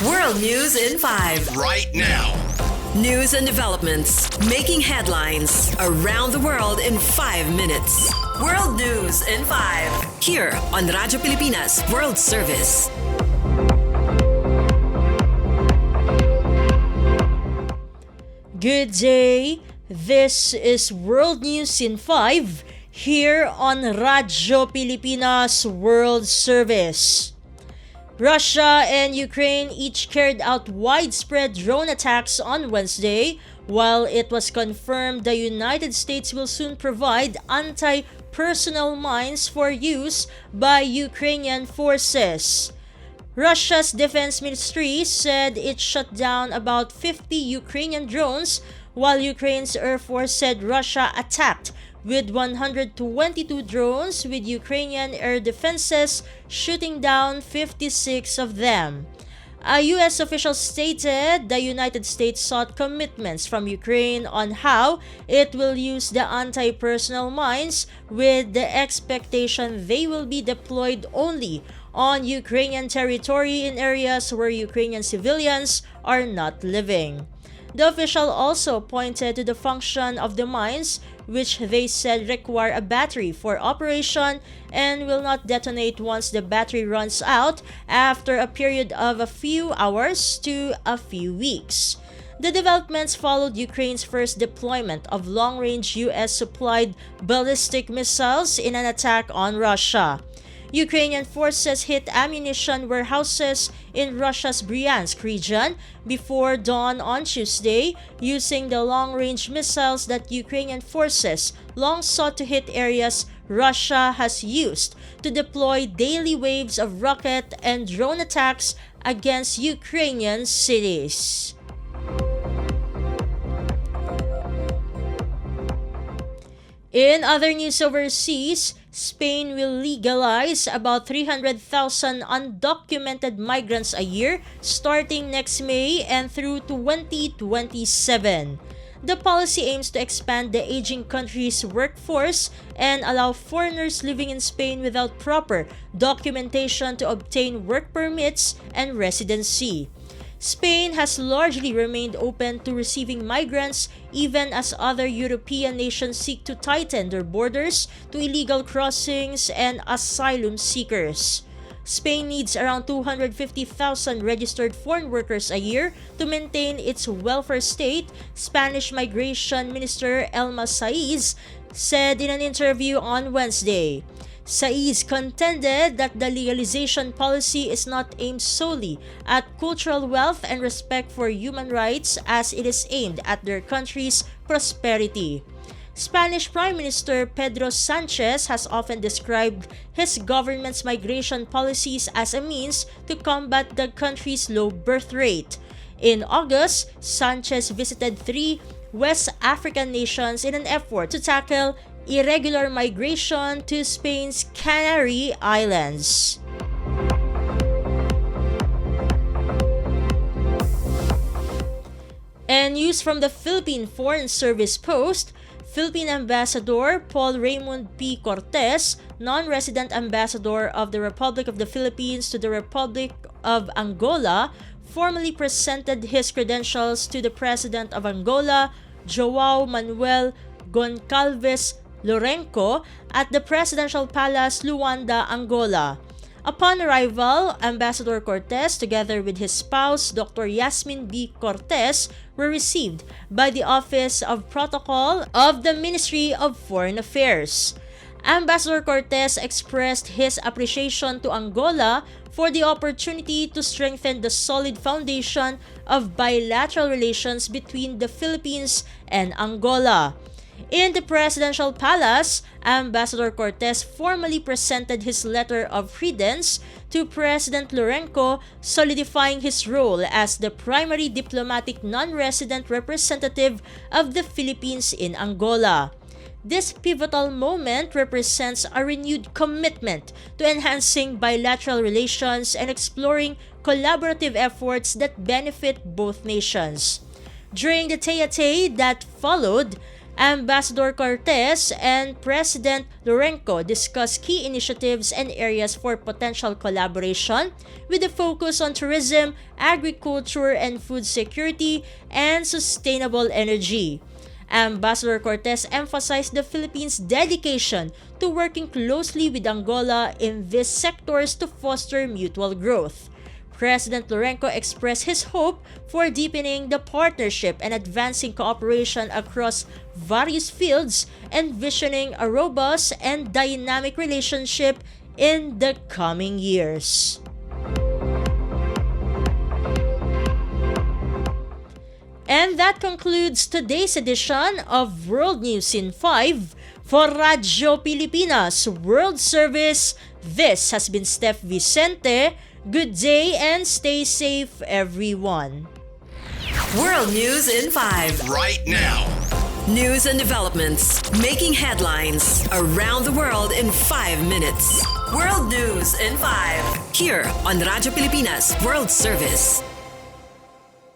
World News in 5. Right now. News and developments making headlines around the world in 5 minutes. World News in 5. Here on Radyo Pilipinas World Service. Good day. This is World News in 5 here on Radyo Pilipinas World Service. Russia and Ukraine each carried out widespread drone attacks on Wednesday, while it was confirmed the United States will soon provide anti-personnel mines for use by Ukrainian forces. Russia's defense ministry said it shut down about 50 Ukrainian drones, while Ukraine's Air Force said Russia attacked with 122 drones, with Ukrainian air defenses shooting down 56 of them. A U.S. official stated the United States sought commitments from Ukraine on how it will use the anti-personnel mines, with the expectation they will be deployed only on Ukrainian territory in areas where Ukrainian civilians are not living. The official also pointed to the function of the mines, which they said require a battery for operation and will not detonate once the battery runs out after a period of a few hours to a few weeks. The developments followed Ukraine's first deployment of long-range US-supplied ballistic missiles in an attack on Russia. Ukrainian forces hit ammunition warehouses in Russia's Bryansk region before dawn on Tuesday, using the long-range missiles that Ukrainian forces long sought to hit areas Russia has used to deploy daily waves of rocket and drone attacks against Ukrainian cities. In other news overseas, Spain will legalize about 300,000 undocumented migrants a year starting next May and through 2027. The policy aims to expand the aging country's workforce and allow foreigners living in Spain without proper documentation to obtain work permits and residency. Spain has largely remained open to receiving migrants, even as other European nations seek to tighten their borders to illegal crossings and asylum seekers. Spain needs around 250,000 registered foreign workers a year to maintain its welfare state, Spanish Migration Minister Elma Saiz said in an interview on Wednesday. Saiz contended that the legalization policy is not aimed solely at cultural wealth and respect for human rights, as it is aimed at their country's prosperity. Spanish Prime Minister Pedro Sanchez has often described his government's migration policies as a means to combat the country's low birth rate. In August, Sanchez visited 3 West African nations in an effort to tackle irregular migration to Spain's Canary Islands. And news from the Philippine Foreign Service Post, Philippine Ambassador Paul Raymond P. Cortez, non-resident ambassador of the Republic of the Philippines to the Republic of Angola, formally presented his credentials to the President of Angola, João Manuel Goncalves Lourenco, at the Presidential Palace, Luanda, Angola. Upon arrival, Ambassador Cortez, together with his spouse, Dr. Yasmin B. Cortez, were received by the Office of Protocol of the Ministry of Foreign Affairs. Ambassador Cortez expressed his appreciation to Angola for the opportunity to strengthen the solid foundation of bilateral relations between the Philippines and Angola. In the Presidential Palace, Ambassador Cortez formally presented his letter of credence to President Lourenco, solidifying his role as the primary diplomatic non-resident representative of the Philippines in Angola. This pivotal moment represents a renewed commitment to enhancing bilateral relations and exploring collaborative efforts that benefit both nations. During the tete-a-tete that followed, Ambassador Cortez and President Lourenco discussed key initiatives and areas for potential collaboration with a focus on tourism, agriculture and food security, and sustainable energy. Ambassador Cortez emphasized the Philippines' dedication to working closely with Angola in these sectors to foster mutual growth. President Lourenco expressed his hope for deepening the partnership and advancing cooperation across various fields, envisioning a robust and dynamic relationship in the coming years. And that concludes today's edition of World News in 5 for Radyo Pilipinas World Service. This has been Steph Vicente. Good day and stay safe, everyone. World News in 5. Right now. News and developments making headlines around the world in 5 minutes. World News in 5. Here on Radyo Pilipinas World Service.